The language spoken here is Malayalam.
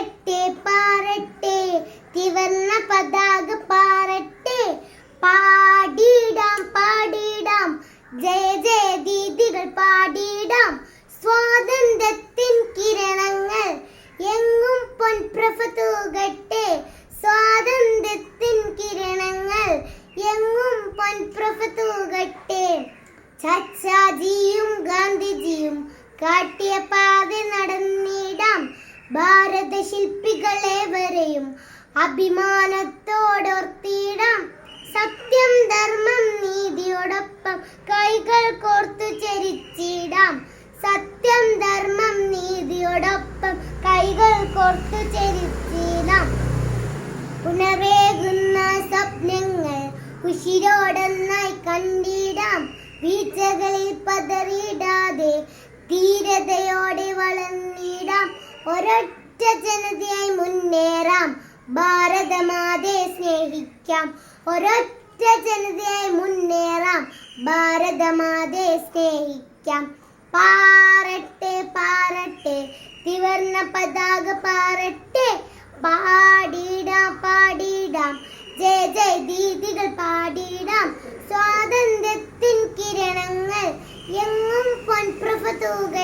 പാറട്ടെ പാറട്ടെ ത്രിവർണ്ണ പതാക പാറട്ടെ. പാടിടാം പാടിടാം ജയ ജയ ഗീതികൾ പാടിടാം. സ്വാതന്ത്ര്യത്തിൻ കിരണങ്ങൾ എങ്ങും പൊൻപ്രഭ തൂകട്ടെ. സ്വാതന്ത്ര്യത്തിൻ കിരണങ്ങൾ എങ്ങും പൊൻപ്രഭ തൂകട്ടെ. ചാച്ചാജിയും ഗാന്ധിജിയും കാട്ടിയ പാത നടന്നിടാം. ഭാരത ശില്പികളേവരെയും അഭിമാനത്തോടോർത്തിടാം. സത്യം ധർമ്മം നീതിയോടൊപ്പം കൈകൾ കോർത്തു ചരിച്ചിടാം. സത്യം ധർമ്മം നീതിയോടൊപ്പം കൈകൾ കോർത്തു ചരിച്ചിടാം. ഉണർവേകുന്ന സ്വപ്നങ്ങൾ ഉശിരോടൊന്നായി കണ്ടിടാം. വീഴ്ചകളിൽ പതറിയിടാതെ ധീരതയോടെ വളർന്നിടാം. ഒരൊറ്റ ജനതയായി മുന്നേറാം. ഭാരതമാതയെ സ്നേഹിക്കാം. ഒരൊറ്റ ജനതയായി മുന്നേറാം. ഭാരതമാതയെ സ്നേഹിക്കാം. പാറട്ടെ പാറട്ടെ ത്രിവർണ്ണ പതാക പാറട്ടെ. പാടിടാം പാടിടാം ജയ ജയ ഗീതികൾ പാടിടാം. സ്വാതന്ത്ര്യത്തിൻ കിരണങ്ങൾ എങ്ങും പൊൻപ്രഭ തൂക